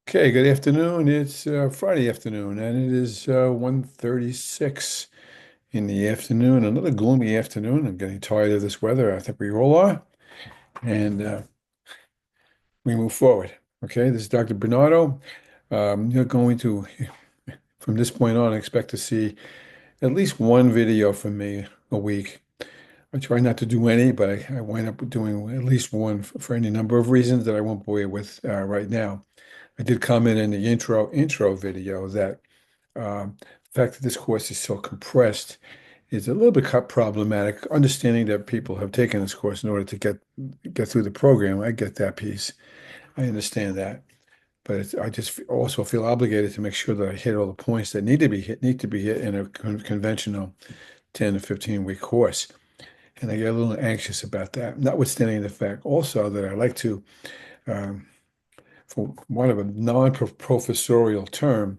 Okay, good afternoon. It's Friday afternoon, and it is 1:36 in the afternoon. Another gloomy afternoon. I'm getting tired of this weather. I think we all are. And we move forward. Okay, this is Dr. Bernardo. You're going to, from this point on, expect to see at least one video from me a week. I try not to do any, but I wind up doing at least one for any number of reasons that I won't bore you with right now. I did comment in the intro video that the fact that this course is so compressed is a little bit problematic. Understanding that people have taken this course in order to get through the program, I get that piece. I understand that, but I just also feel obligated to make sure that I hit all the points that need to be hit in a conventional 10 to 15 week course. And I get a little anxious about that, notwithstanding the fact also that I like to, um, for want of a non-professorial term,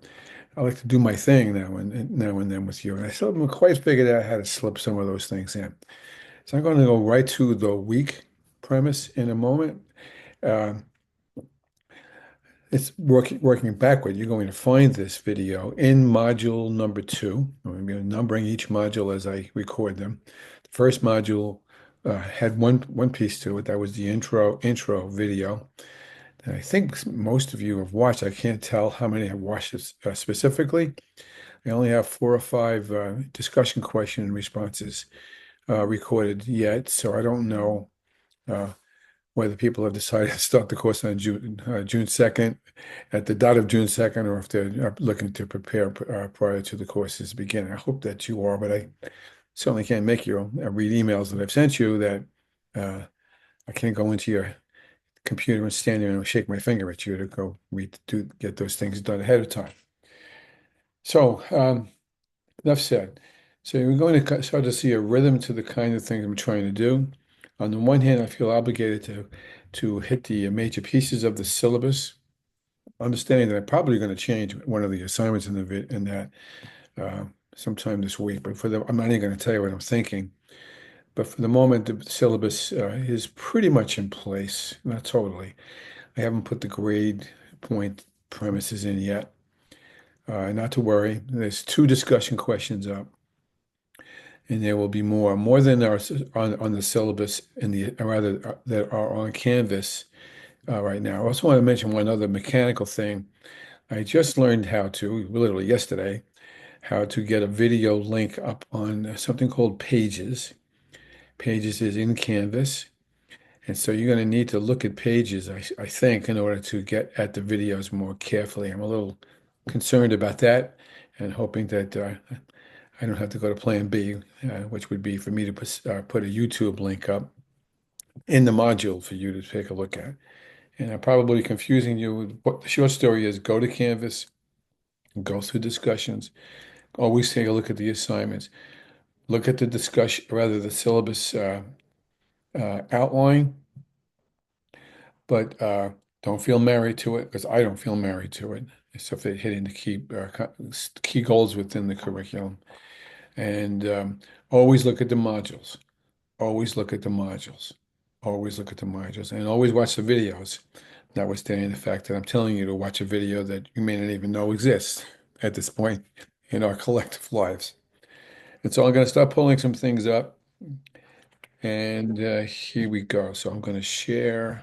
I like to do my thing now and then with you, and I still haven't quite figured out how to slip some of those things in. So I'm going to go right to the week premise in a moment. Uh, it's working backward. You're going to find this video in module number two. I'm going to be numbering each module as I record them. The first module had one piece to it. That was the intro video. And I think most of you have watched. I can't tell how many have watched it specifically. I only have four or five discussion question and responses recorded yet, so I don't know uh, whether people have decided to start the course on June 2nd, at the dot of June 2nd, or if they're looking to prepare prior to the course's beginning. I hope that you are, but I certainly can't make you read emails that I've sent you that I can't go into your computer and stand there and shake my finger at you to go get those things done ahead of time. So, enough said. So you're going to start to see a rhythm to the kind of things I'm trying to do. On the one hand, I feel obligated to hit the major pieces of the syllabus, understanding that I'm probably going to change one of the assignments in that uh, sometime this week. But I'm not even going to tell you what I'm thinking. But for the moment, the syllabus is pretty much in place, not totally. I haven't put the grade point premises in yet. Not to worry. There's two discussion questions up. And there will be more than are on the syllabus in the or rather that are on Canvas right now. I also want to mention one other mechanical thing. I just learned how to, literally yesterday, how to get a video link up on something called Pages. Pages is in Canvas, and so you're going to need to look at Pages, I think, in order to get at the videos more carefully. I'm a little concerned about that, and hoping that I don't have to go to Plan B, which would be for me to put a YouTube link up in the module for you to take a look at. And I'm probably confusing you with what the short story is. Go to Canvas, go through discussions, always take a look at the assignments, look at the discussion, rather the syllabus outline, but don't feel married to it because I don't feel married to it. So if they're hitting the key goals within the curriculum, and always look at the modules. Always look at the modules. Always look at the modules and always watch the videos, notwithstanding the fact that I'm telling you to watch a video that you may not even know exists at this point in our collective lives. And so I'm going to start pulling some things up, and here we go. So I'm going to share.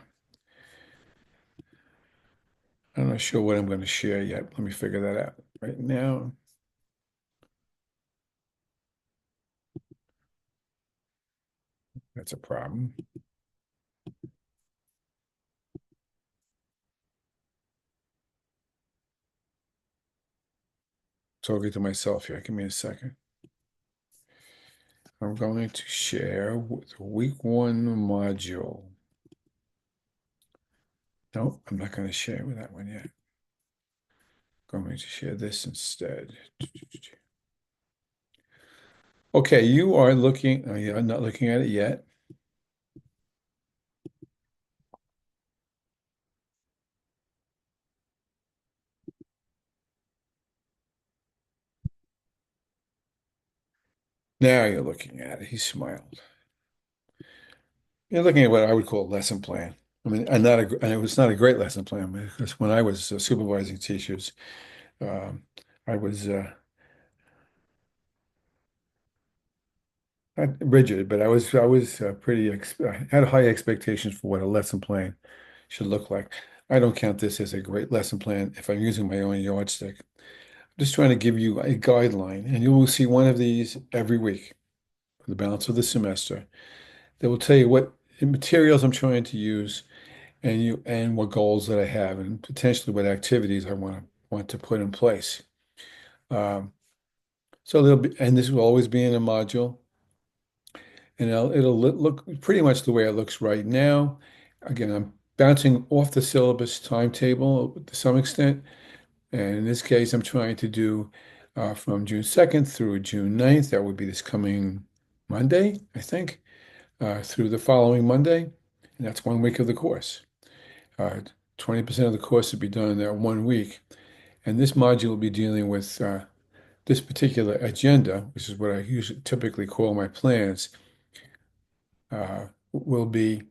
I'm not sure what I'm going to share yet. Let me figure that out right now. That's a problem. Talking to myself here. Give me a second. I'm going to share the week one module. No, I'm not going to share with that one yet. I'm going to share this instead. Okay, you are looking, I'm not looking at it yet. Now you're looking at it. He smiled. You're looking at what I would call a lesson plan. I mean, and it was not a great lesson plan because when I was supervising teachers, um, I was not rigid, but I was pretty ex I had high expectations for what a lesson plan should look like. I don't count this as a great lesson plan if I'm using my own yardstick. I'm just trying to give you a guideline, and you will see one of these every week for the balance of the semester that will tell you what materials I'm trying to use and what goals that I have and potentially what activities I want to put in place. Um, so there'll be, and this will always be in a module, and it'll look pretty much the way it looks right now. Again, I'm bouncing off the syllabus timetable to some extent, and in this case, I'm trying to do from June 2nd through June 9th. That would be this coming Monday, I think, through the following Monday, and that's 1 week of the course. Uh, 20% of the course will be done in that 1 week. And this module will be dealing with this particular agenda, which is what I usually typically call my plans, will be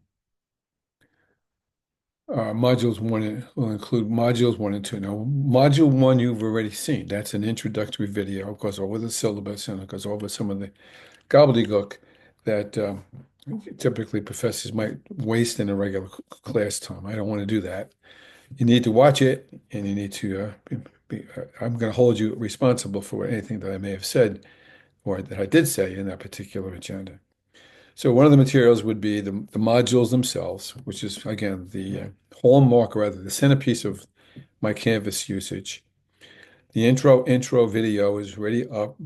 modules one will include modules 1 and 2. Now, module one you've already seen. That's an introductory video. It goes over the syllabus and it goes over some of the gobbledygook that typically professors might waste in a regular class time. I don't want to do that. You need to watch it, and you need to I'm going to hold you responsible for anything that I may have said or that I did say in that particular agenda. So one of the materials would be the modules themselves, which is, again, the hallmark, or rather the centerpiece of my Canvas usage. The intro video is already up,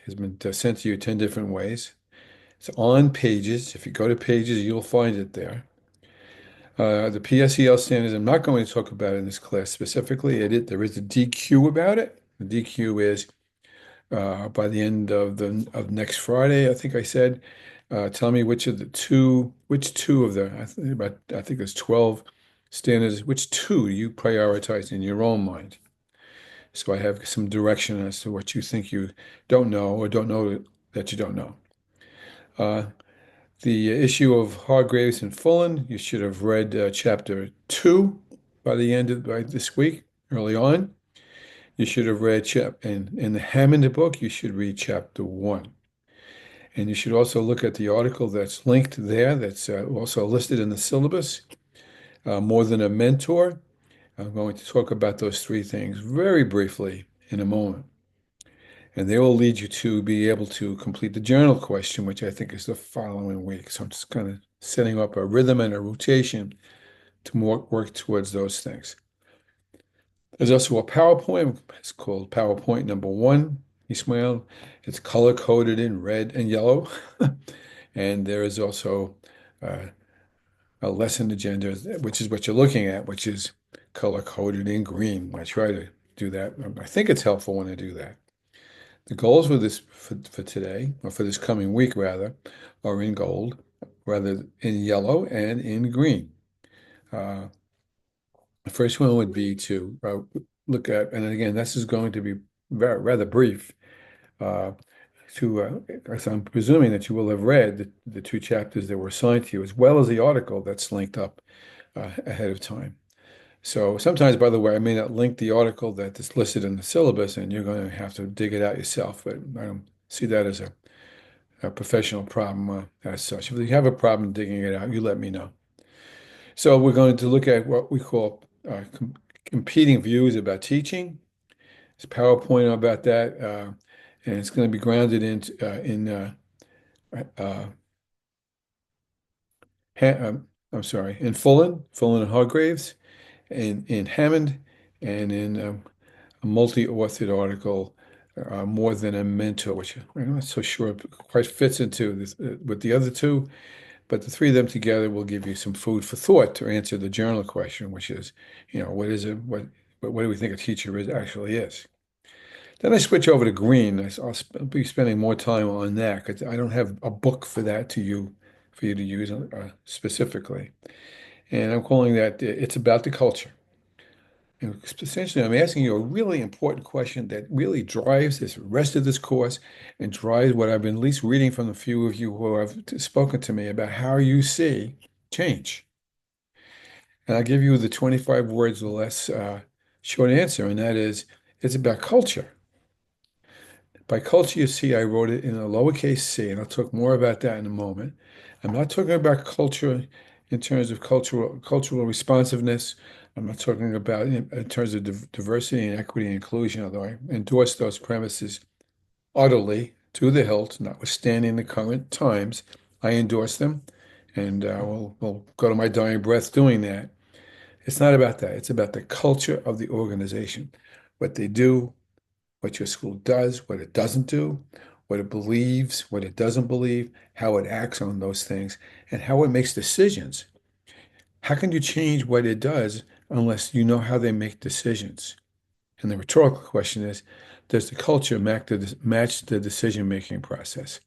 has been sent to you 10 different ways. It's on Pages. If you go to Pages, you'll find it there. The PSEL standards, I'm not going to talk about in this class specifically. There is a DQ about it. The DQ is by the end of next Friday, I think I said. Tell me which two of the, I think there's 12 standards, which two you prioritize in your own mind. So I have some direction as to what you think you don't know or don't know that you don't know. The issue of Hargraves and Fullen, you should have read chapter 2 by this week, early on. You should have read in the Hammond book, you should read chapter 1. And you should also look at the article that's linked there, that's also listed in the syllabus, More Than a Mentor. I'm going to talk about those three things very briefly in a moment. And they will lead you to be able to complete the journal question, which I think is the following week. So I'm just kind of setting up a rhythm and a rotation to work towards those things. There's also a PowerPoint. It's called PowerPoint number 1, Ismail. It's color-coded in red and yellow. And there is also a lesson agenda, which is what you're looking at, which is color-coded in green. I try to do that. I think it's helpful when I do that. The goals for today, or for this coming week rather, are in gold, rather in yellow and in green. The first one would be to look at, and again, this is going to be rather brief, uh, as I'm presuming that you will have read the two chapters that were assigned to you, as well as the article that's linked up ahead of time. So sometimes, by the way, I may not link the article that is listed in the syllabus, and you're going to have to dig it out yourself. But I don't see that as a professional problem as such. If you have a problem digging it out, you let me know. So we're going to look at what we call competing views about teaching. There's PowerPoint about that, and it's going to be grounded I'm sorry, in Fullen and Hargraves, in Hammond, and in a multi-authored article, More Than a Mentor, which I'm not so sure it quite fits into this, with the other two, but the three of them together will give you some food for thought to answer the journal question, which is, what is it? What do we think a teacher actually is? Then I switch over to green. I'll be spending more time on that because I don't have a book for that for you to use specifically. And I'm calling that It's About the Culture. And essentially, I'm asking you a really important question that really drives this rest of this course and drives what I've been at least reading from the few of you who have spoken to me about how you see change. And I'll give you the 25 words or less short answer, and that is it's about culture. By culture, you see, I wrote it in a lowercase c, and I'll talk more about that in a moment. I'm not talking about culture in terms of cultural responsiveness. I'm not talking about in terms of diversity and equity and inclusion, although I endorse those premises utterly to the hilt, notwithstanding the current times. I endorse them, and we'll go to my dying breath doing that. It's not about that. It's about the culture of the organization, what they do, what your school does, what it doesn't do, what it believes, what it doesn't believe, how it acts on those things, and how it makes decisions. How can you change what it does unless you know how they make decisions? And the rhetorical question is, does the culture match the decision-making process?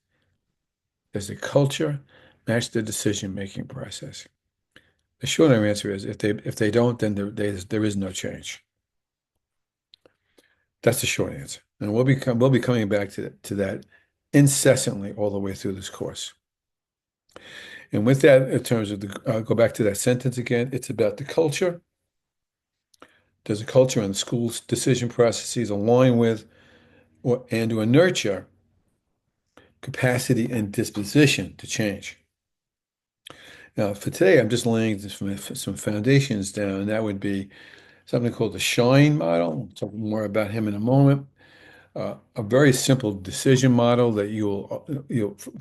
Does the culture match the decision-making process? The shorter answer is if they don't, then there is no change. That's the short answer. And we'll be coming back to that incessantly all the way through this course. And with that, in terms of go back to that sentence again, it's about the culture. Does the culture and the school's decision processes align with or nurture capacity and disposition to change? Now, for today, I'm just laying some foundations down, and that would be something called the Shine model. We'll talk more about him in a moment. A very simple decision model that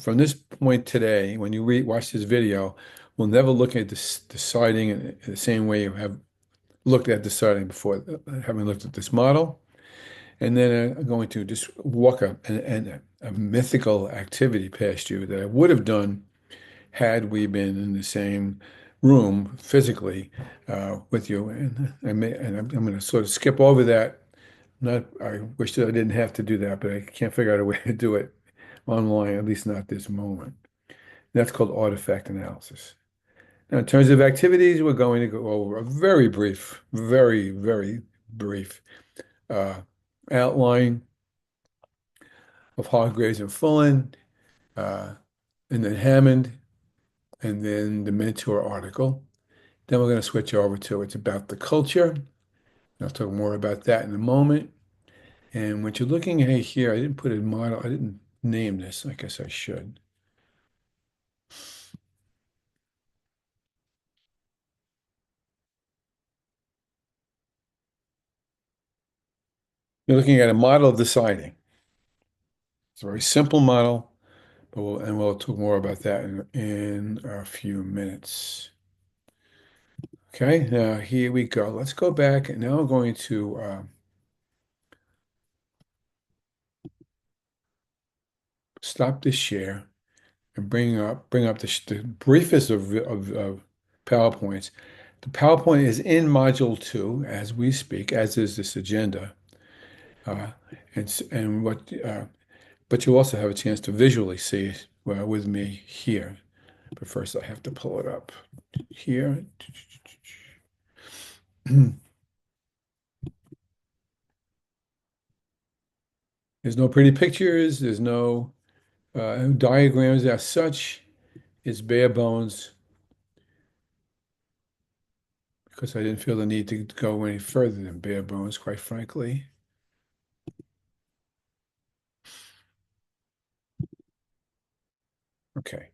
from this point today, when you watch this video, we'll never look at this deciding in the same way you have looked at deciding before, having looked at this model. And then I'm going to just walk a mythical activity past you that I would have done had we been in the same room physically with you. And I'm going to sort of skip over that. I wish that I didn't have to do that, but I can't figure out a way to do it online, at least not at this moment. That's called artifact analysis. Now, in terms of activities, we're going to go over a very brief, very, very brief uh, outline of Hargraves and Fullen, uh, and then Hammond, and then the Mentor article. Then we're going to switch over to it's about the culture. I'll talk more about that in a moment. And what you're looking at here, I didn't put a model, I didn't name this. I guess I should. You're looking at a model of deciding. It's a very simple model, but we'll talk more about that in a few minutes. Okay, now here we go. Let's go back, and now I'm going to stop this share and bring up the briefest of PowerPoints. The PowerPoint is in Module 2 as we speak, as is this agenda. Uh, and but you also have a chance to visually see it with me here. But first, I have to pull it up here. There's no pretty pictures. There's no diagrams as such. It's bare bones because I didn't feel the need to go any further than bare bones, quite frankly. Okay.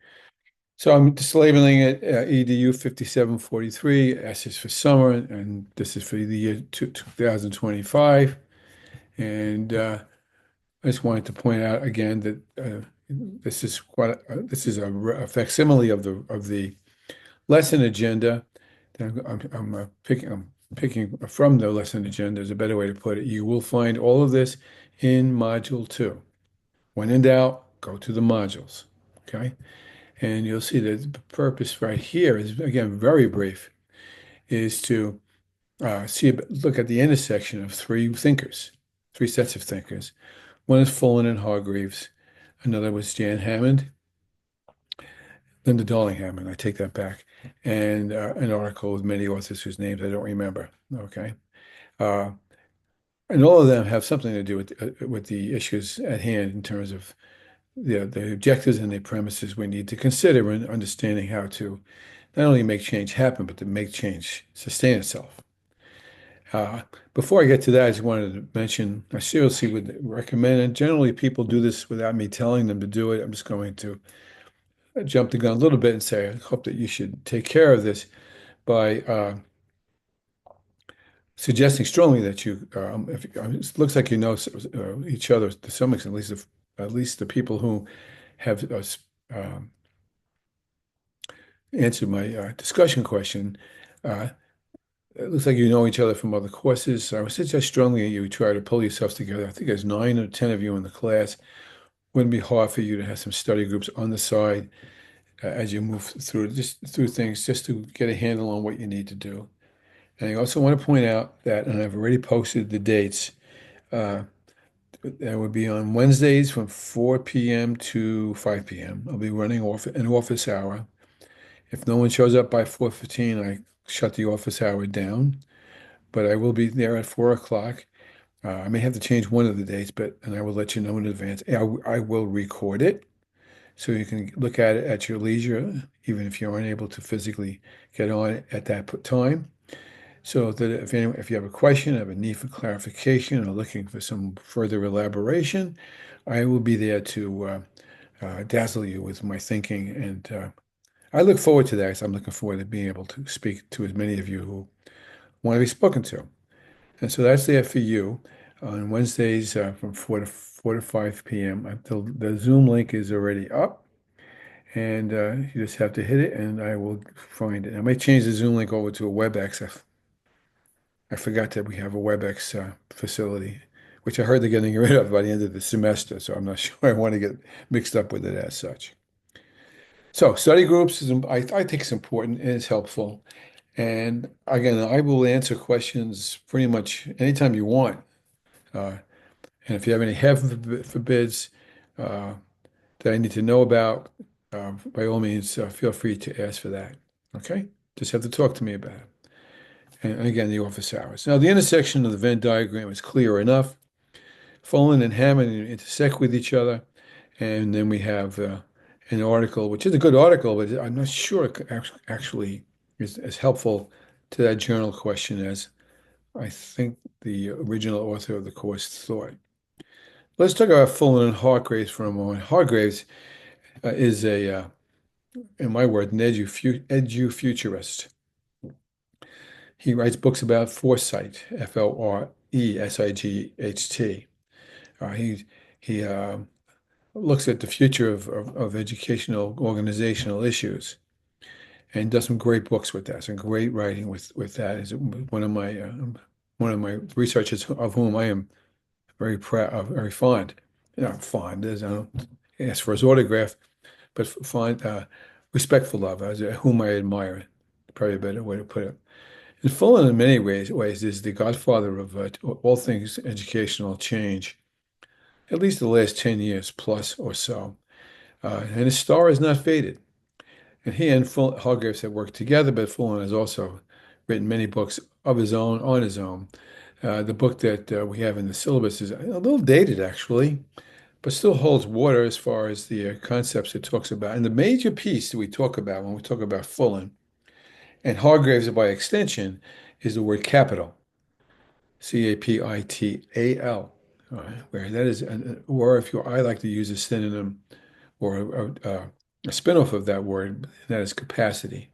So I'm just labeling it EDU 5743. S is for summer, and this is for the year 2025. And I just wanted to point out again that this is a facsimile of the lesson agenda. I'm picking from the lesson agenda is a better way to put it. You will find all of this in Module 2. When in doubt, go to the modules. Okay. And you'll see that the purpose right here is, again, very brief, is to look at the intersection of three sets of thinkers. One is Fullen and Hargreaves. Another was Jan Hammond, Linda Darling Hammond. I take that back. And an article with many authors whose names I don't remember. Okay. Uh, and all of them have something to do with the issues at hand in terms of the objectives and the premises we need to consider when understanding how to not only make change happen, but to make change sustain itself. Uh, Before I get to that, I just wanted to mention I seriously would recommend, and generally people do this without me telling them to do it. I'm just going to jump the gun a little bit and say I hope that you should take care of this by suggesting strongly that you, if it looks like you know each other to some extent, at least the people who have answered my discussion question. Uh, it looks like you know each other from other courses. So I would suggest strongly that you try to pull yourselves together. I think there's 9 or 10 of you in the class. Wouldn't be hard for you to have some study groups on the side as you move through just through things, just to get a handle on what you need to do. And I also want to point out that, and I've already posted the dates. Uh, that would be on Wednesdays from 4 p.m. to 5 p.m. I'll be running off an office hour. If no one shows up by 4:15, I shut the office hour down. But I will be there at 4 o'clock. I may have to change one of the dates, but and I will let you know in advance. I will record it so you can look at it at your leisure, even if you aren't able to physically get on at that time. So that if you have a question, have a need for clarification, or looking for some further elaboration, I will be there to dazzle you with my thinking. And I look forward to that. 'Cause I'm looking forward to being able to speak to as many of you who want to be spoken to. And so that's there for you on Wednesdays from 4 to 5 p.m. The Zoom link is already up, and you just have to hit it, and I will find it. I may change the Zoom link over to a WebEx. I forgot that we have a WebEx facility, which I heard they're getting rid of by the end of the semester, so I'm not sure I want to get mixed up with it as such. So study groups I think it's important and it's helpful. And again, I will answer questions pretty much anytime you want. Uh, and if you have any heaven forbids that I need to know about, by all means, feel free to ask for that. Okay? Just have to talk to me about it. And again, the office hours. Now, the intersection of the Venn diagram is clear enough. Fullen and Hammond intersect with each other. And then we have an article, which is a good article, but I'm not sure it actually is as helpful to that journal question as I think the original author of the course thought. Let's talk about Fullen and Hargraves for a moment. Hargraves is in my word, an edu-futurist. He writes books about foresight, Foresight. He looks at the future of educational organizational issues and does some great books with that. Some great writing with that. Is one of my researchers of whom I am very proud, very fond. Not fond, as I don't ask for his autograph, but fond, respectful of, as whom I admire. Probably a better way to put it. And Fullen, in many ways, is the godfather of all things educational change, at least the last 10 years plus or so. And his star is not faded. And he and Hargraves have worked together, but Fullen has also written many books of his own, on his own. The book that we have in the syllabus is a little dated, actually, but still holds water as far as the concepts it talks about. And the major piece that we talk about when we talk about Fullen and Hargraves by extension is the word capital, capital, where that is, or if you, I like to use a synonym or a spinoff of that word, that is capacity.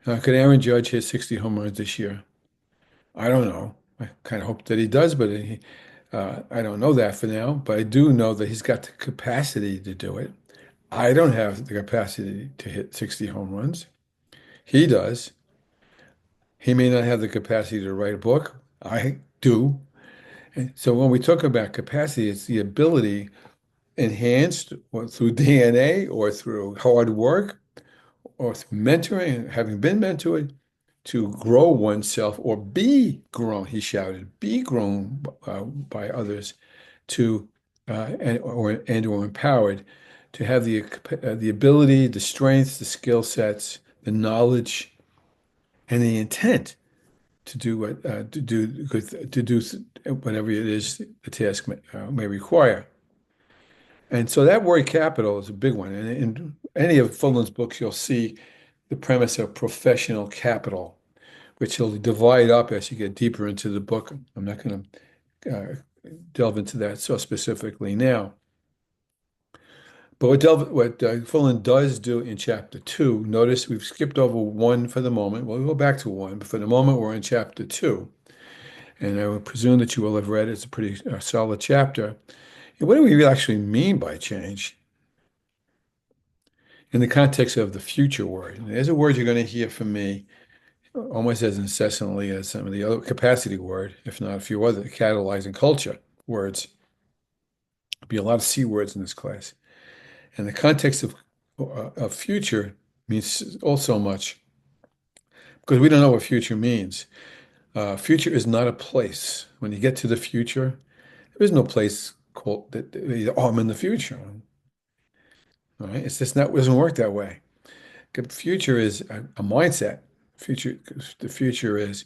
Could Aaron Judge hit 60 home runs this year? I don't know. I kind of hope that he does, but I don't know that for now. But I do know that he's got the capacity to do it. I don't have the capacity to hit 60 home runs. He does. He may not have the capacity to write a book. I do. And so when we talk about capacity, it's the ability enhanced or through DNA or through hard work or through mentoring, having been mentored, to grow oneself or be grown, he shouted, be grown by others to or empowered to have the ability, the strengths, the skill sets, the knowledge, and the intent to do what to do whatever it is the task may require. And so that word capital is a big one. And in any of Fulton's books, you'll see the premise of professional capital, which he'll divide up as you get deeper into the book. I'm not going to delve into that so specifically now. But what Fulton does do in chapter two, notice we've skipped over one for the moment. We'll go back to one, but for the moment, we're in chapter two. And I would presume that you will have read it. It's a pretty solid chapter. And what do we actually mean by change in the context of the future word? And there's a word you're going to hear from me almost as incessantly as some of the other capacity word, if not a few other catalyzing culture words. There'll be a lot of C words in this class. And the context of future means also much because we don't know what future means. Future is not a place. When you get to the future, there is no place called that. Oh, I'm in the future. All right, it's just not it doesn't work that way. The future is a mindset. Future, the future is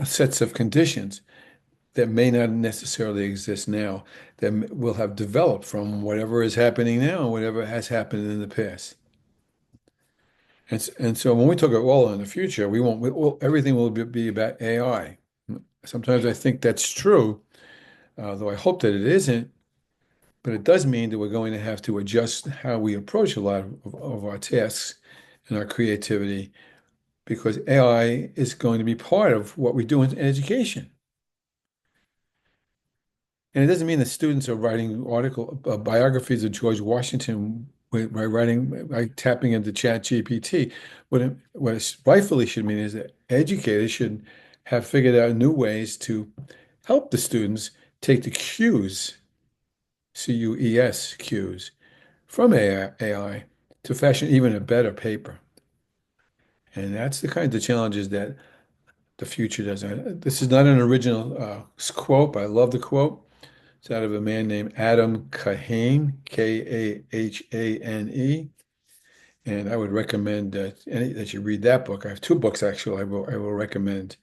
sets of conditions that may not necessarily exist now that will have developed from whatever is happening now and whatever has happened in the past. And so when we talk about well in the future, everything will be about AI. Sometimes I think that's true, though I hope that it isn't. But it does mean that we're going to have to adjust how we approach a lot of our tasks and our creativity because AI is going to be part of what we do in education. And it doesn't mean that students are writing biographies of George Washington by tapping into Chat GPT. What it rightfully should mean is that educators should have figured out new ways to help the students take the cues, CUES cues, from AI to fashion even a better paper. And that's the kinds of challenges that the future does. This is not an original quote, but I love the quote. It's out of a man named Adam Kahane, Kahane. And I would recommend that you read that book. I have two books actually. I will recommend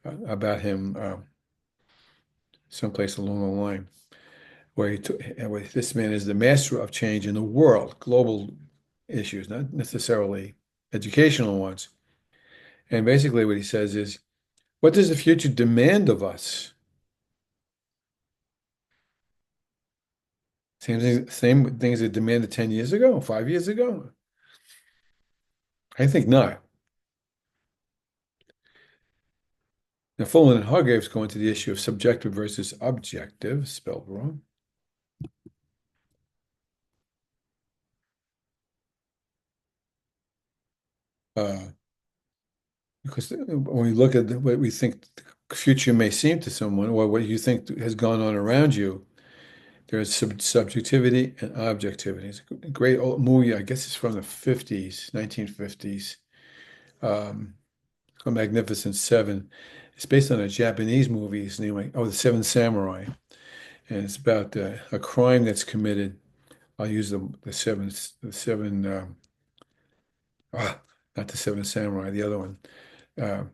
about him someplace along the line, where this man is the master of change in the world, global issues, not necessarily educational ones. And basically, what he says is, what does the future demand of us? Same things it demanded 10 years ago, 5 years ago? I think not. Now, Fullen and Hargraves go into the issue of subjective versus objective, spelled wrong. Uh, because when we look at what we think the future may seem to someone, or what you think has gone on around you, there's subjectivity and objectivity. It's a great old movie, I guess it's from the 50s, 1950s, called Magnificent Seven. It's based on a Japanese movie. It's named like, The Seven Samurai. And it's about a crime that's committed. I'll use the seven, ah, not the Seven Samurai, the other one,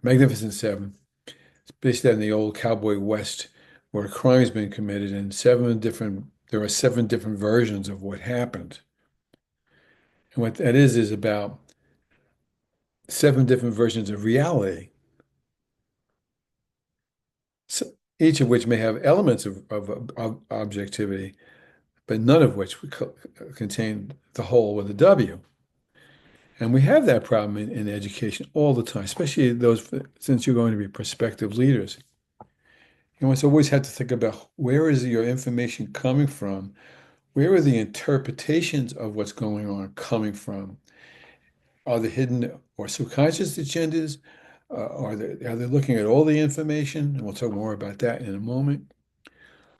Magnificent Seven. It's based on the old Cowboy West, where a crime has been committed, and there are seven different versions of what happened. And what that is about seven different versions of reality, so each of which may have elements of objectivity, but none of which would contain the whole with a W. And we have that problem in education all the time, especially since you're going to be prospective leaders. You almost always have to think about where is your information coming from? Where are the interpretations of what's going on coming from? Are they hidden or subconscious agendas? Are they looking at all the information? And we'll talk more about that in a moment.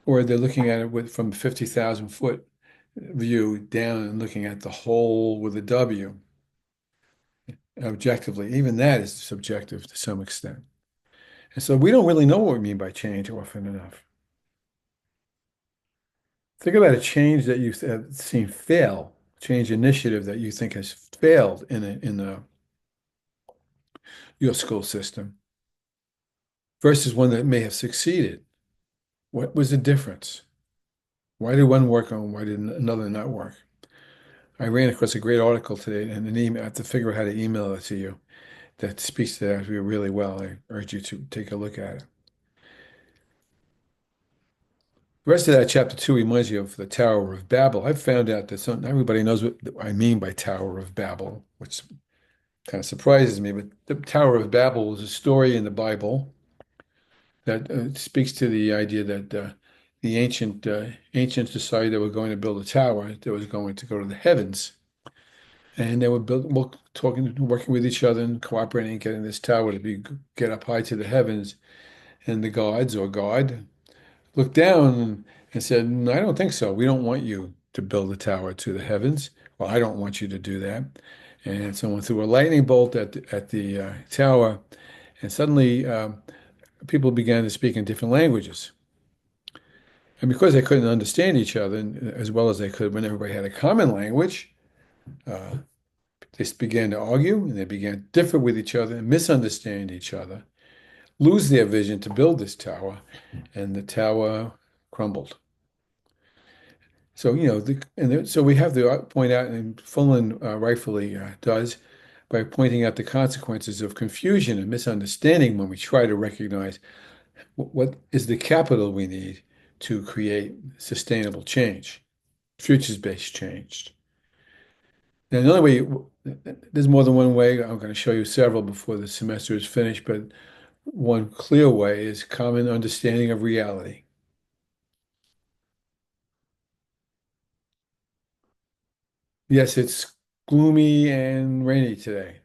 Or are they looking at it from 50,000 foot view down and looking at the whole with a W objectively? Even that is subjective to some extent. And so we don't really know what we mean by change often enough. Think about a change that you've seen fail, change initiative that you think has failed in your school system versus one that may have succeeded. What was the difference? Why did one work and why did another not work? I ran across a great article today and an email. I have to figure out how to email it to you that speaks to that really well. I urge you to take a look at it. The rest of that chapter two reminds you of the Tower of Babel. I've found out that not everybody knows what I mean by Tower of Babel, which kind of surprises me. But the Tower of Babel is a story in the Bible that speaks to the idea that the ancients decided they were going to build a tower that was going to go to the heavens, and they were working with each other and cooperating, getting this tower to get up high to the heavens. And the gods or God looked down and said, "I don't think so. We don't want you to build a tower to the heavens. Well, I don't want you to do that." And someone threw a lightning bolt at the tower, and suddenly people began to speak in different languages. And because they couldn't understand each other as well as they could when everybody had a common language, uh, they began to argue and they began to differ with each other and misunderstand each other, lose their vision to build this tower, and the tower crumbled. So, so we have to point out, and Fullen rightfully does, by pointing out the consequences of confusion and misunderstanding when we try to recognize what is the capital we need to create sustainable change, futures-based change. Now, the only way, there's more than one way. I'm going to show you several before the semester is finished, but one clear way is common understanding of reality. Yes, it's gloomy and rainy today.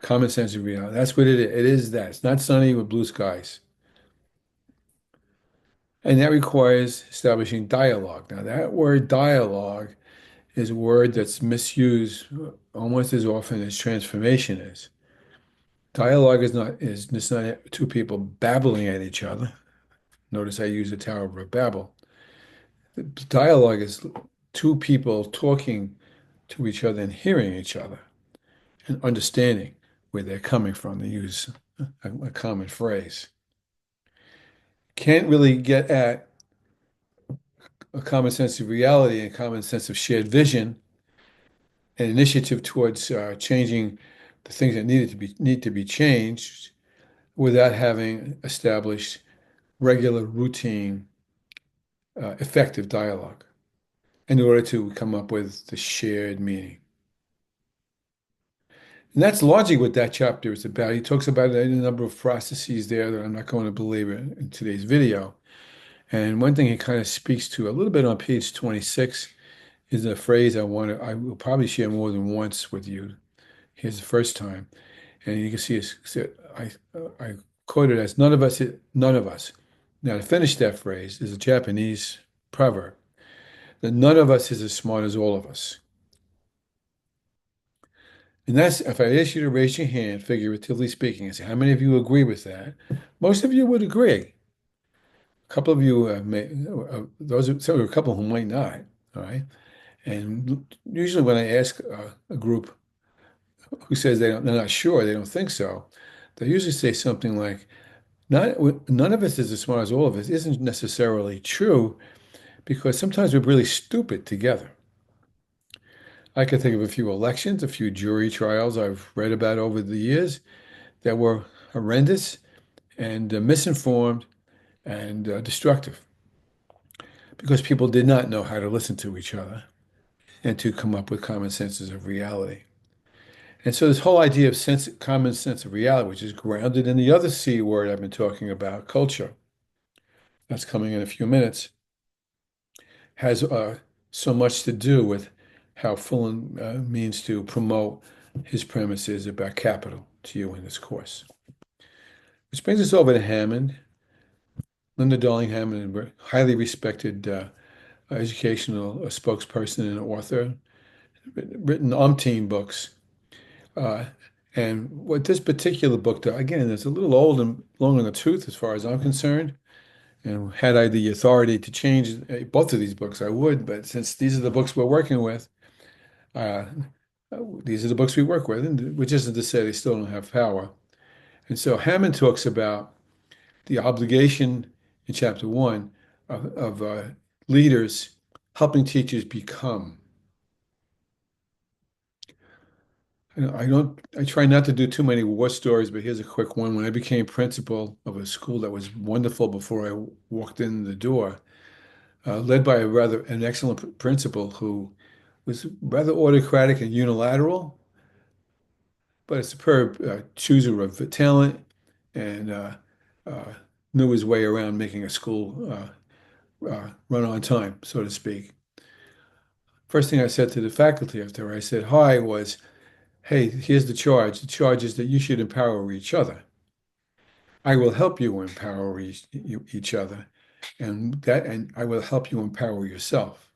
Common sense of reality. That's what it is. It is that. It's not sunny with blue skies. And that requires establishing dialogue. Now, that word dialogue is a word that's misused almost as often as transformation is. Dialogue is just not two people babbling at each other. Notice I use the Tower of Babel. Dialogue is two people talking to each other and hearing each other and understanding where they're coming from. They use a common phrase. Can't really get at a common sense of reality and common sense of shared vision and initiative towards changing the things that need to be changed without having established regular, routine, effective dialogue in order to come up with the shared meaning. And that's largely what that chapter is about. He talks about a number of processes there that I'm not going to belabor in today's video. And one thing he kind of speaks to a little bit on page 26 is a phrase I will probably share more than once with you. Here's the first time. And you can see I quote it as none of us. Now to finish that phrase is a Japanese proverb that none of us is as smart as all of us. And that's, if I ask you to raise your hand, figuratively speaking, and say, how many of you agree with that? Most of you would agree. A couple of you a couple who might not, all right? And usually when I ask a group who says they're not sure, they don't think so, they usually say something like, none of us is as smart as all of us isn't necessarily true because sometimes we're really stupid together. I can think of a few elections, a few jury trials I've read about over the years that were horrendous and misinformed and destructive because people did not know how to listen to each other and to come up with common senses of reality. And so this whole idea of common sense of reality, which is grounded in the other C word I've been talking about, culture, that's coming in a few minutes, has so much to do with how Fullen means to promote his premises about capital to you in this course. Which brings us over to Hammond. Linda Darling Hammond, a highly respected educational spokesperson and author, written umpteen books. Uh, and what this particular book does, again, it's a little old and long in the tooth as far as I'm concerned. And had I the authority to change both of these books, I would. But since these are the books we're working with, uh, these are the books we work with, and which isn't to say they still don't have power. And so Hammond talks about the obligation in chapter one of leaders helping teachers become. I try not to do too many war stories, but here's a quick one. When I became principal of a school that was wonderful before I walked in the door, led by an excellent principal who was rather autocratic and unilateral, but a superb chooser of talent and uh, knew his way around making a school run on time, so to speak. First thing I said to the faculty after I said hi was, "Hey, here's the charge. The charge is that you should empower each other. I will help you empower each other, and I will help you empower yourself.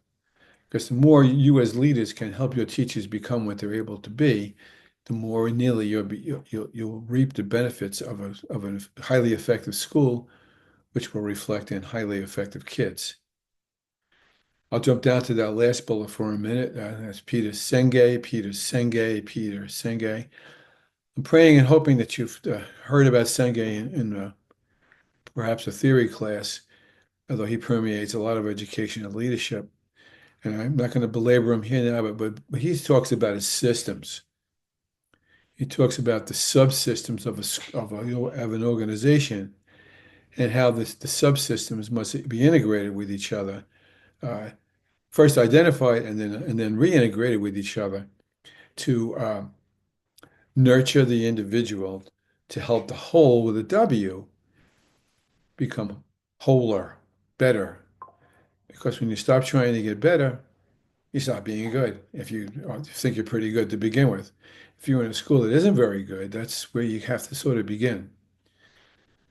Because the more you as leaders can help your teachers become what they're able to be, the more nearly you'll reap the benefits of a highly effective school, which will reflect in highly effective kids." I'll jump down to that last bullet for a minute. That's Peter Senge, Peter Senge, Peter Senge. I'm praying and hoping that you've heard about Senge in perhaps a theory class, although he permeates a lot of education and leadership. And I'm not going to belabor him here now, but what he talks about is systems. He talks about the subsystems of an organization and how the subsystems must be integrated with each other. Uh, First identified and then reintegrated with each other to nurture the individual to help the whole with a W become wholer, better. Because when you stop trying to get better, you stop being good. If you think you're pretty good to begin with. If you're in a school that isn't very good, that's where you have to sort of begin.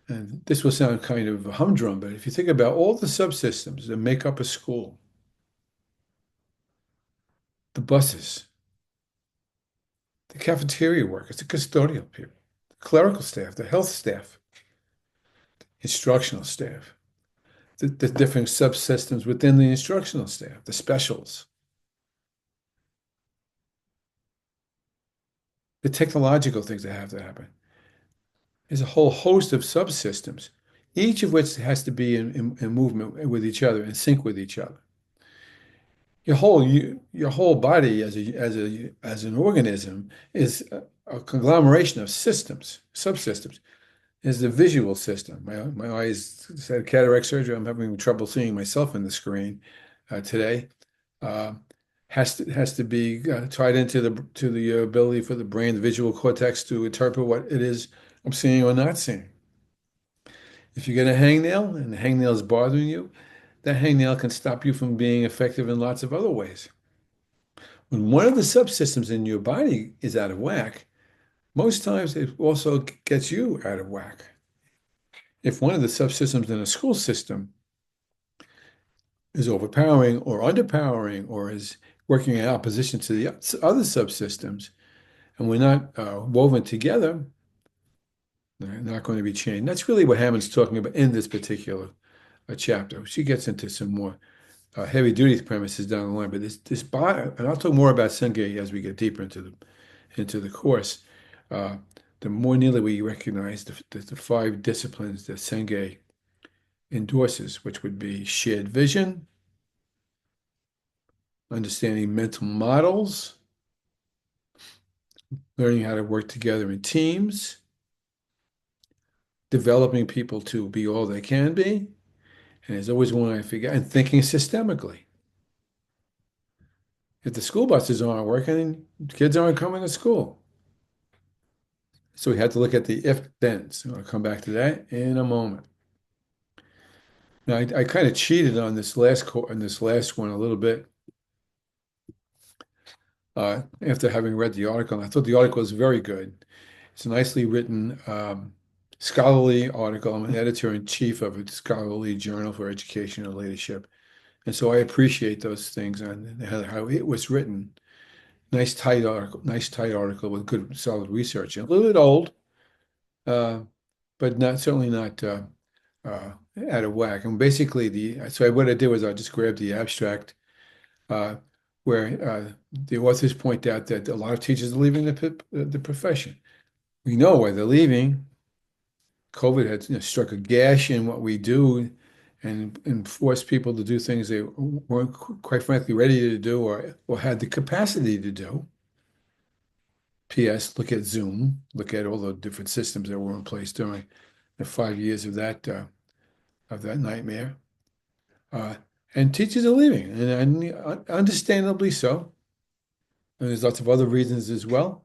And this will sound kind of humdrum, but if you think about all the subsystems that make up a school, the buses, the cafeteria workers, the custodial people, the clerical staff, the health staff, instructional staff, the different subsystems within the instructional staff, the specials, the technological things that have to happen. There's a whole host of subsystems, each of which has to be in movement with each other, in sync with each other. Your whole body as an organism is a conglomeration of systems, subsystems. Is the visual system. My eyes had cataract surgery. I'm having trouble seeing myself in the screen today. Uh, has to be tied into the ability for the brain, the visual cortex, to interpret what it is I'm seeing or not seeing. If you get a hangnail and the hangnail is bothering you, that hangnail can stop you from being effective in lots of other ways. When one of the subsystems in your body is out of whack, most times it also gets you out of whack. If one of the subsystems in a school system is overpowering or underpowering or is working in opposition to the other subsystems, and we're not woven together, they're not going to be changed. That's really what Hammond's talking about in this particular chapter. She gets into some more heavy duty premises down the line, but this body, and I'll talk more about Senge as we get deeper into the course. Uh, the more nearly we recognize the five disciplines that Senge endorses, which would be shared vision, understanding mental models, learning how to work together in teams, developing people to be all they can be, and there's always one I forget, and thinking systemically. If the school buses aren't working, kids aren't coming to school. So we had to look at the if-thens. I'll come back to that in a moment. Now, I kind of cheated on this last one a little bit after having read the article. And I thought the article was very good. It's a nicely written scholarly article. I'm an editor-in-chief of a scholarly journal for education and leadership. And so I appreciate those things and how it was written. Nice tight article with good solid research. A little bit old, uh, but not certainly not out of whack. And basically so what I did was I just grabbed the abstract uh, where the authors point out that a lot of teachers are leaving the profession. We know why they're leaving. COVID had struck a gash in what we do and force people to do things they weren't, quite frankly, ready to do or had the capacity to do. P.S. Look at Zoom. Look at all the different systems that were in place during the 5 years of that nightmare. Uh, and teachers are leaving, and understandably so. And there's lots of other reasons as well.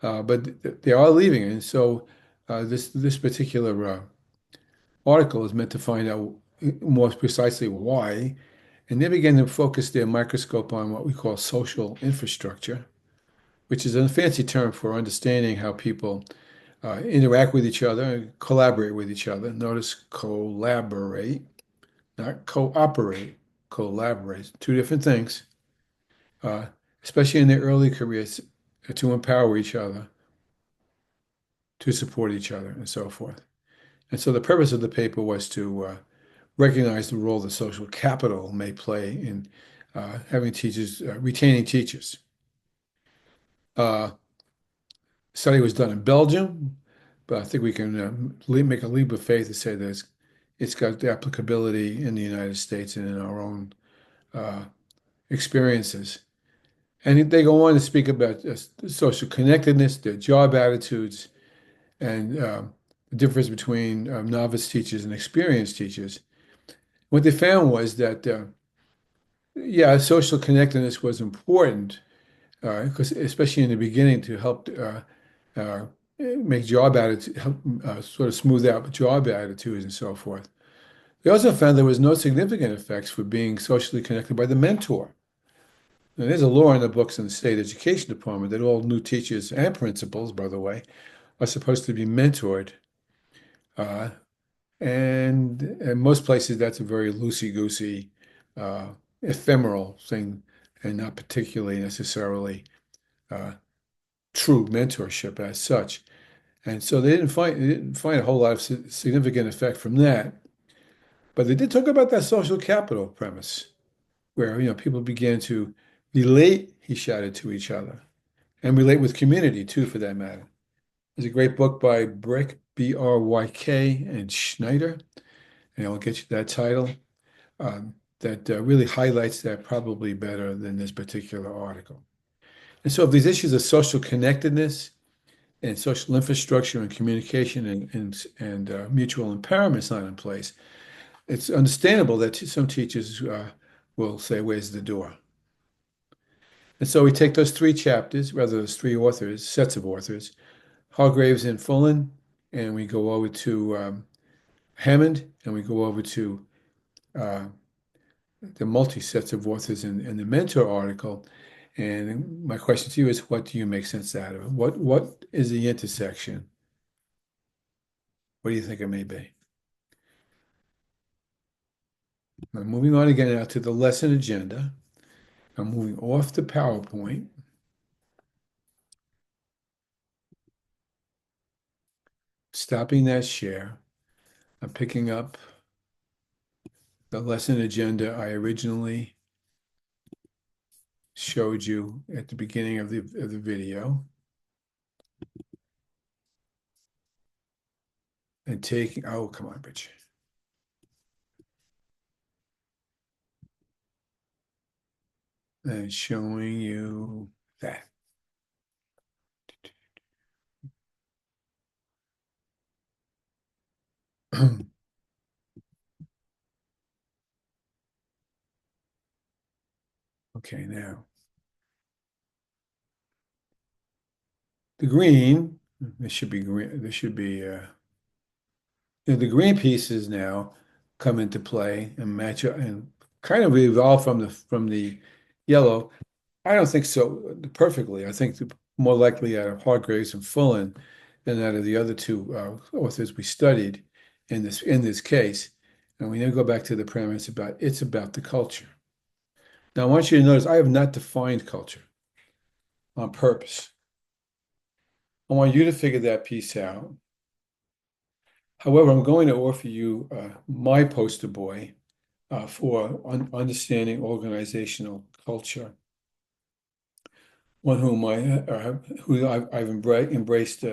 But they are leaving, and so this particular article is meant to find out more precisely why. And they began to focus their microscope on what we call social infrastructure, which is a fancy term for understanding how people interact with each other and collaborate with each other. Notice collaborate, not cooperate, collaborate. Two different things, uh, especially in their early careers, to empower each other, to support each other, and so forth. And so the purpose of the paper was to recognize the role that social capital may play in having teachers, retaining teachers. Uh, Study was done in Belgium, but I think we can make a leap of faith to say that it's got the applicability in the United States and in our own uh, experiences. And they go on to speak about social connectedness, their job attitudes, and the difference between novice teachers and experienced teachers. What they found was that, yeah, social connectedness was important because especially in the beginning to help uh, make job attitude, help sort of smooth out job attitudes and so forth. They also found there was no significant effects for being socially connected by the mentor. Now, there's a law in the books in the state education department that all new teachers and principals, by the way, are supposed to be mentored. Uh, and in most places, that's a very loosey-goosey, uh, ephemeral thing, and not particularly necessarily uh, true mentorship as such. And so they didn't find a whole lot of significant effect from that. But they did talk about that social capital premise, where people began to relate, he shouted, to each other, and relate with community too, for that matter. There's a great book by Brick, B-R-Y-K, and Schneider, and I'll get you that title, that really highlights that probably better than this particular article. And so if these issues of social connectedness and social infrastructure and communication and mutual empowerment is not in place, it's understandable that some teachers will say, "Where's the door?" And so we take those three chapters, rather those three authors, sets of authors, Hargraves and Fullen, and we go over to Hammond, and we go over to uh, the multi-sets of authors in the Mentor article. And my question to you is, what do you make sense out of it? What is the intersection? What do you think it may be? Now, moving on again now to the lesson agenda. I'm moving off the PowerPoint. Stopping that share. I'm picking up the lesson agenda I originally showed you at the beginning of the video. And taking, oh, come on, Rich. And showing you that. Okay, now the green, this should be green, this should be the green pieces now come into play and match up and kind of evolve from the yellow. I don't think so perfectly. I think more likely out of Hargraves and Fullen than out of the other two authors we studied in this case. And we now go back to the premise about it's about the culture. Now, I want you to notice I have not defined culture on purpose. I want you to figure that piece out. However, I'm going to offer you my poster boy for understanding organizational culture, one who I've embraced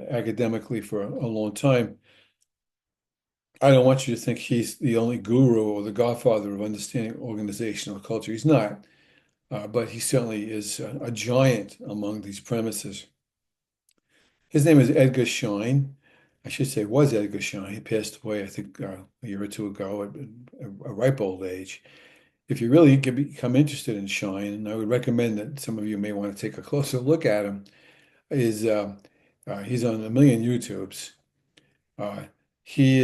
academically for a long time. I don't want you to think he's the only guru or the godfather of understanding organizational culture. He's not, but he certainly is a giant among these premises. His name is Edgar Schein. I should say was Edgar Schein. He passed away, I think, a year or two ago at a ripe old age. If you really become interested in Schein, and I would recommend that some of you may want to take a closer look at him, is he's on a million YouTubes. Uh, he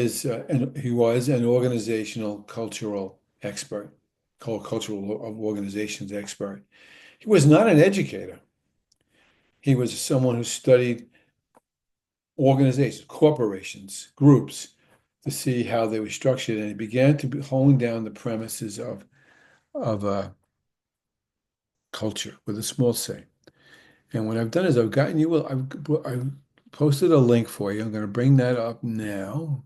was an organizational cultural expert, called cultural organizations expert. He was not an educator. He was someone who studied organizations, corporations, groups to see how they were structured, and he began to hone down the premises of culture with a small c. And what I've done is I've gotten you, I've posted a link for you. I'm going to bring that up now.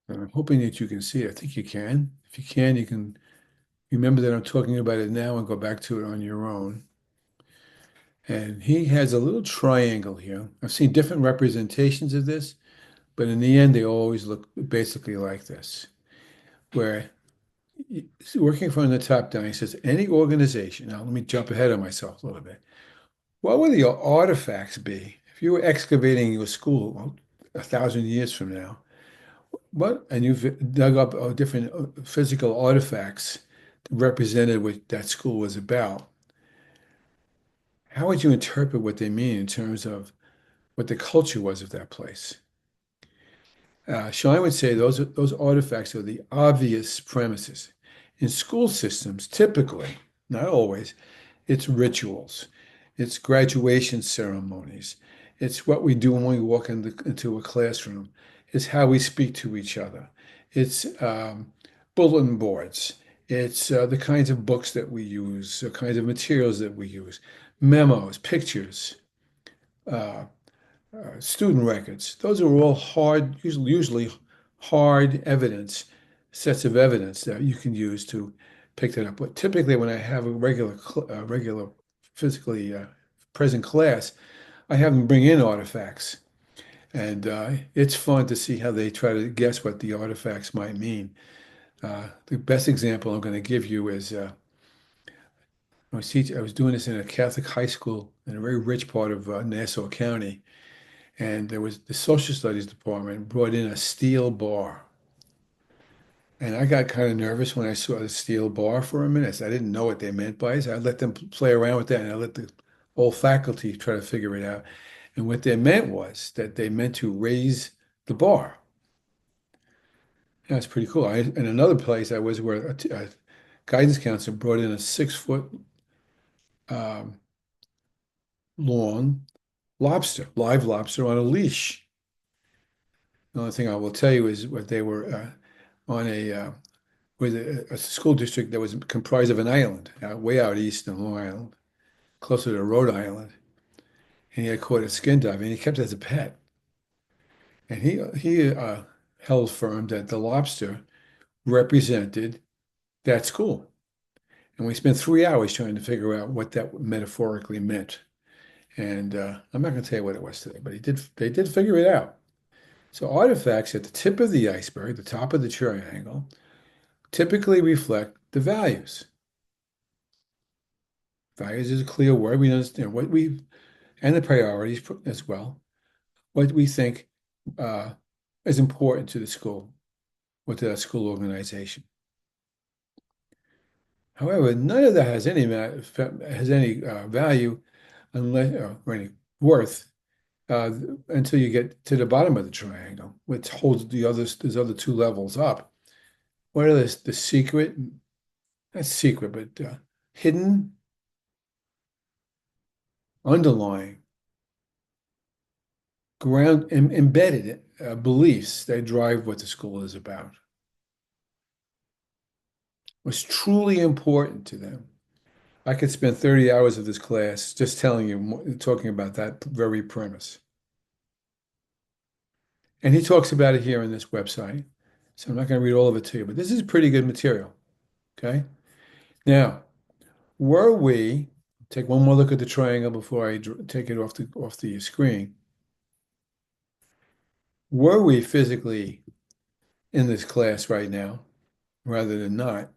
And I'm hoping that you can see it. I think you can. If you can, you can remember that I'm talking about it now and go back to it on your own. And he has a little triangle here. I've seen different representations of this, but in the end, they always look basically like this, where working from the top down, he says, any organization. Now, let me jump ahead of myself a little bit. What would your artifacts be if you were excavating your school, well, 1,000 years from now? What, and you've dug up different physical artifacts that represented what that school was about. How would you interpret what they mean in terms of what the culture was of that place? Schein would say those artifacts are the obvious premises. In school systems, typically, not always, it's rituals, it's graduation ceremonies, it's what we do when we walk into a classroom, it's how we speak to each other, it's bulletin boards, it's the kinds of books that we use, the kinds of materials that we use, memos, pictures. Uh, Student records. Those are all hard, usually hard evidence, sets of evidence that you can use to pick that up. But typically, when I have a regular physically present class, I have them bring in artifacts, and it's fun to see how they try to guess what the artifacts might mean. The best example I'm going to give you is I was doing this in a Catholic high school in a very rich part of Nassau County. And there was the social studies department brought in a steel bar. And I got kind of nervous when I saw the steel bar for a minute. I didn't know what they meant by it. So I let them play around with that and I let the whole faculty try to figure it out. And what they meant was that they meant to raise the bar. That's pretty cool. In another place I was where a guidance counselor brought in a 6 foot um, long lobster, live lobster on a leash. The only thing I will tell you is what they were on with a school district that was comprised of an island, way out east in Long Island, closer to Rhode Island. And he had caught a skin dive, and he kept it as a pet. And he held firm that the lobster represented that school. And we spent 3 hours trying to figure out what that metaphorically meant. And I'm not going to tell you what it was today, but they did figure it out. So artifacts at the tip of the iceberg, the top of the triangle, typically reflect the values. Values is a clear word. We understand and the priorities as well, what we think uh, is important to the school or to that school organization. However, none of that has any value unless or any worth uh, until you get to the bottom of the triangle, which holds those other two levels up. What are the secret, not secret, but hidden, underlying, embedded beliefs that drive what the school is about? What's truly important to them? I could spend 30 hours of this class just telling you, talking about that very premise. And he talks about it here on this website. So I'm not going to read all of it to you, but this is pretty good material. Okay. Now, were we Take one more look at the triangle before I take it off the screen. Were we physically in this class right now, rather than not,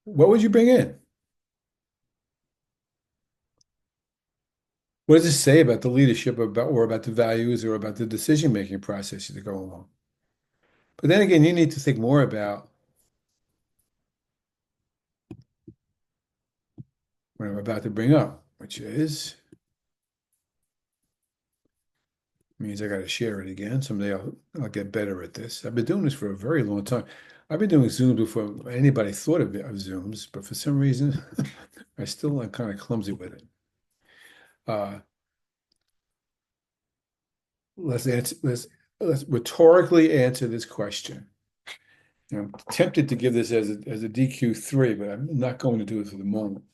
what would you bring in? What does it say about the leadership, or about the values, or about the decision-making processes that go along? But then again, you need to think more about what I'm about to bring up, which is means I got to share it again. Someday I'll get better at this. I've been doing this for a very long time. I've been doing Zooms before anybody thought of Zooms, but for some reason, I still am kind of clumsy with it. Uh, let's rhetorically answer this question. I'm tempted to give this as a DQ3, but I'm not going to do it for the moment.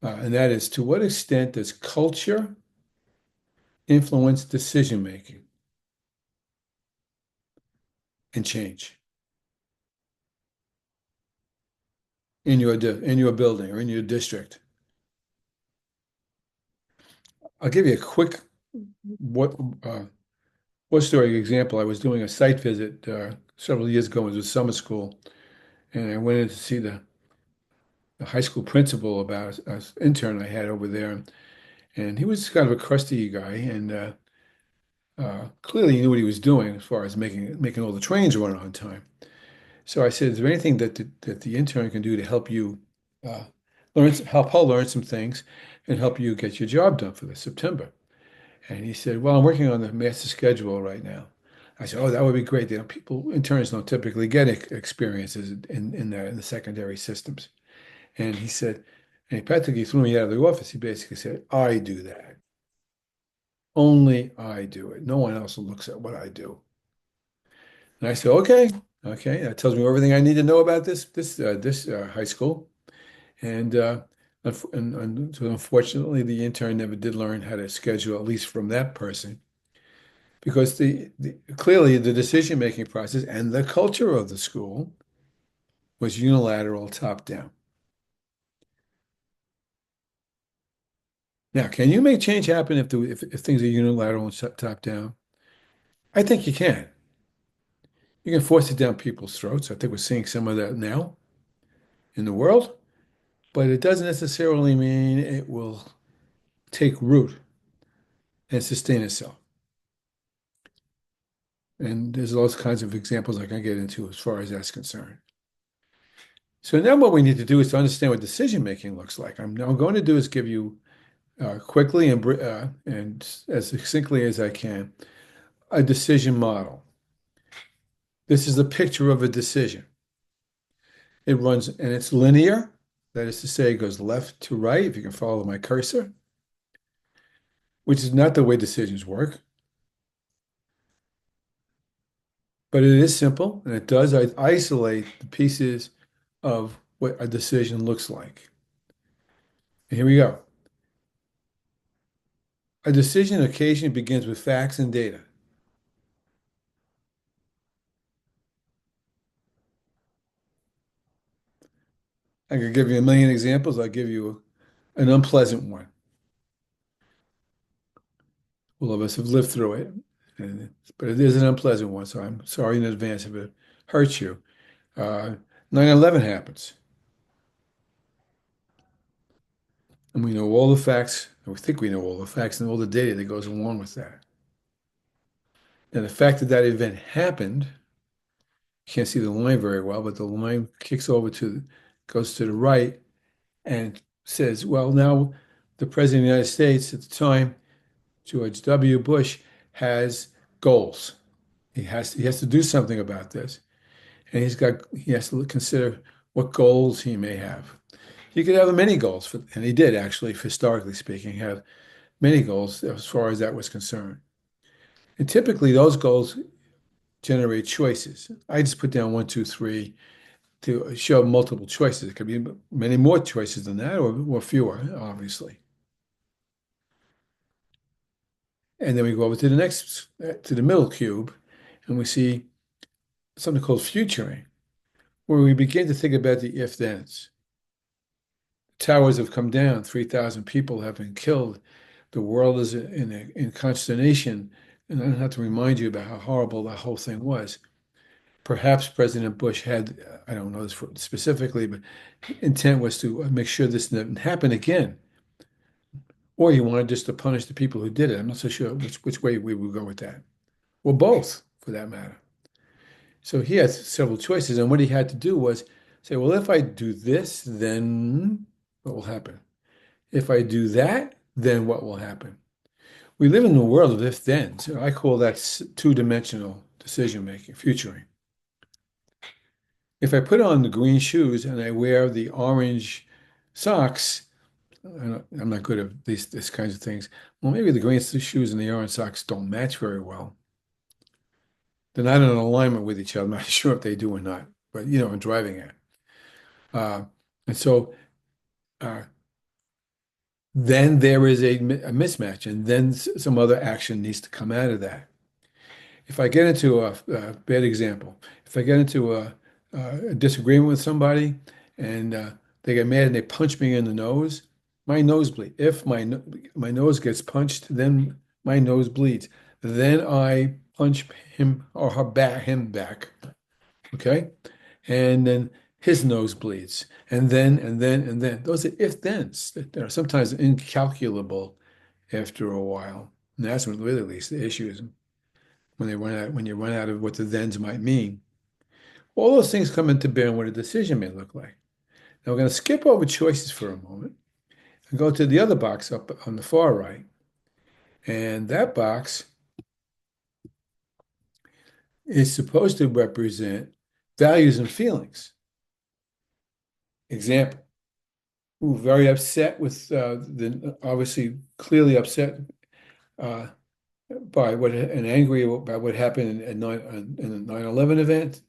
And that is, to what extent does culture influence decision making and change in in your building or in your district? I'll give you a quick what uh, what story example. I was doing a site visit several years ago. It was a summer school, and I went in to see the high school principal about an intern I had over there, and he was kind of a crusty guy, and clearly he knew what he was doing as far as making all the trains run on time. So I said, "Is there anything that the intern can do to help you uh, help her learn some things and help you get your job done for the September?" And he said, "Well, I'm working on the master schedule right now." I said, "Oh, that would be great. You know, interns don't typically get experiences in the secondary systems." And he said, and he practically threw me out of the office. He basically said, "I do that. Only I do it. No one else looks at what I do." And I said, "Okay, okay. That tells me everything I need to know about this high school." And so unfortunately, the intern never did learn how to schedule, at least from that person, because clearly the decision-making process and the culture of the school was unilateral, top down. Now, can you make change happen if things are unilateral and top down? I think you can. You can force it down people's throats. I think we're seeing some of that now in the world, but it doesn't necessarily mean it will take root and sustain itself. And there's those kinds of examples I can get into as far as that's concerned. So now what we need to do is to understand what decision making looks like. I'm going to do is give you quickly and as succinctly as I can a decision model. This is a picture of a decision. It runs and it's linear. That is to say, it goes left to right, if you can follow my cursor, which is not the way decisions work, but it is simple and it does isolate the pieces of what a decision looks like. And here we go. A decision occasionally begins with facts and data. I could give you a million examples. I'll give you an unpleasant one. All of us have lived through it, but it is an unpleasant one, so I'm sorry in advance if it hurts you. 9/11 happens, and we know all the facts, and we think we know all the facts and all the data that goes along with that. And the fact that that event happened, you can't see the line very well, but the line goes to the right and says, well, now the President of the United States at the time, George W. Bush, has goals. He has to do something about this. And he has to consider what goals he may have. He could have many goals, and he did actually, historically speaking, have many goals as far as that was concerned. And typically, those goals generate choices. I just put down one, two, three to show multiple choices. It could be many more choices than that, or fewer, obviously. And then we go over to to the middle cube, and we see something called futuring, where we begin to think about the if-thens. towers have come down, 3,000 people have been killed. The world is in consternation. And I don't have to remind you about how horrible that whole thing was. Perhaps President Bush had, I don't know this specifically, but intent was to make sure this didn't happen again. Or he wanted just to punish the people who did it. I'm not so sure which way we would go with that. Well, both, for that matter. So he had several choices, and what he had to do was say, well, if I do this, then what will happen? If I do that, then what will happen? We live in a world of if-then. So I call that two-dimensional decision making, futuring. If I put on the green shoes and I wear the orange socks, I'm not good at these kinds of things. Well, maybe the green shoes and the orange socks don't match very well. They're not in alignment with each other. I'm not sure if they do or not, but I'm driving at. Uh, and so uh, then there is a mismatch, and then some other action needs to come out of that. If I get into a bad example, if I get into a disagreement with somebody and they get mad and they punch me in the nose, my nose bleeds. If my nose gets punched, then my nose bleeds. Then I punch him or him back. Okay? And then his nose bleeds. And then. Those are if-thens that are sometimes incalculable after a while. And that's when really leads to issues when you run out of what the thens might mean. All those things come into bear on what a decision may look like. Now we're going to skip over choices for a moment and go to the other box up on the far right. And that box is supposed to represent values and feelings. Example, ooh, very upset with obviously clearly upset uh, by and angry about what happened in the 9/11 event.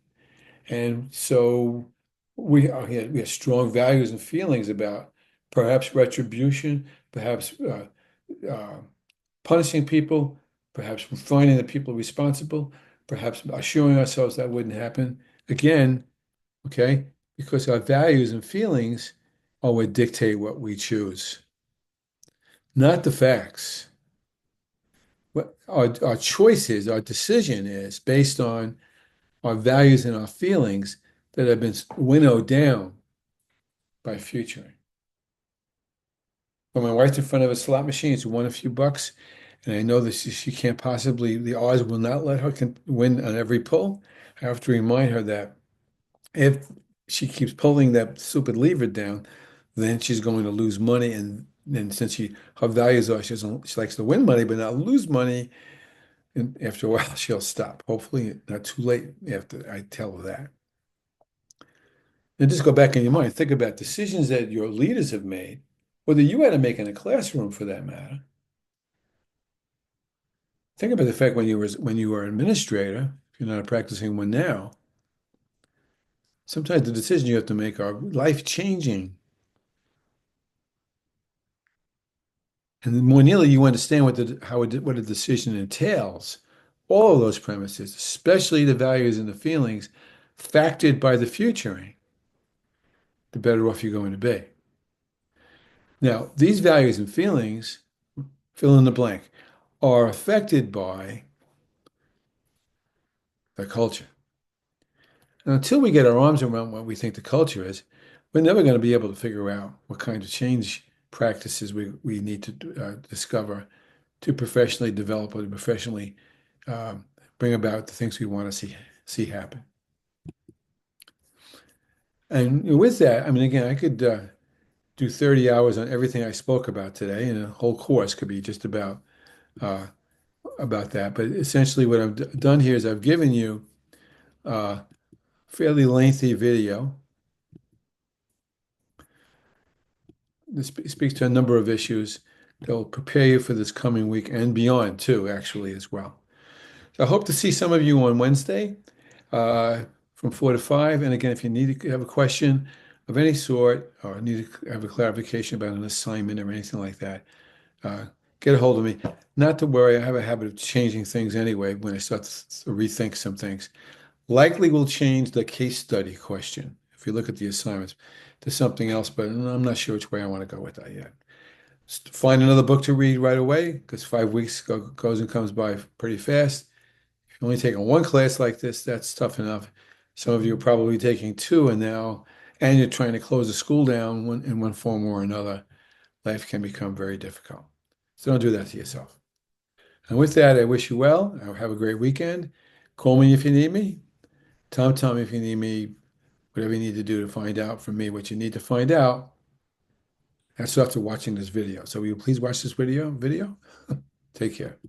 And so we have strong values and feelings about perhaps retribution, perhaps uh, punishing people, perhaps finding the people responsible, perhaps assuring ourselves that wouldn't happen. Again, okay, because our values and feelings are what dictate what we choose, not the facts. What our choices, our decision is based on our values and our feelings that have been winnowed down by futuring. When my wife's in front of a slot machine, it's won a few bucks, and I know that she can't possibly, the odds will not let her win on every pull. I have to remind her that if she keeps pulling that stupid lever down, then she's going to lose money. And since her values are she likes to win money but not lose money, and after a while she'll stop. Hopefully not too late after I tell her that. And just go back in your mind, think about decisions that your leaders have made, or that you had to make in a classroom for that matter. Think about the fact when you were an administrator, if you're not a practicing one now, sometimes the decisions you have to make are life-changing. And the more nearly you understand what what a decision entails, all of those premises, especially the values and the feelings, factored by the futuring, the better off you're going to be. Now, these values and feelings, fill in the blank, are affected by the culture. And until we get our arms around what we think the culture is, we're never going to be able to figure out what kind of change practices we need to discover to professionally develop or to professionally bring about the things we want to see happen. And with that, I mean, again, I could do 30 hours on everything I spoke about today, and a whole course could be just uh, about that. But essentially, what I've done here is I've given you a fairly lengthy video. This speaks to a number of issues that will prepare you for this coming week and beyond, too, actually, as well. So I hope to see some of you on Wednesday uh, from 4 to 5. And again, if you have a question of any sort or need to have a clarification about an assignment or anything like that, uh, get a hold of me. Not to worry, I have a habit of changing things anyway when I start to rethink some things. Likely will change the case study question. you look at the assignments, there's something else, but I'm not sure which way I want to go with that yet. Find another book to read right away because 5 weeks goes and comes by pretty fast. If you're only taking one class like this, that's tough enough. Some of you are probably taking two, and you're trying to close the school down in one form or another. Life can become very difficult. So don't do that to yourself. And with that, I wish you well. Have a great weekend. Call me if you need me. Tell me if you need me, whatever you need to do to find out from me what you need to find out. That's after watching this video. So will you please watch this video? Take care.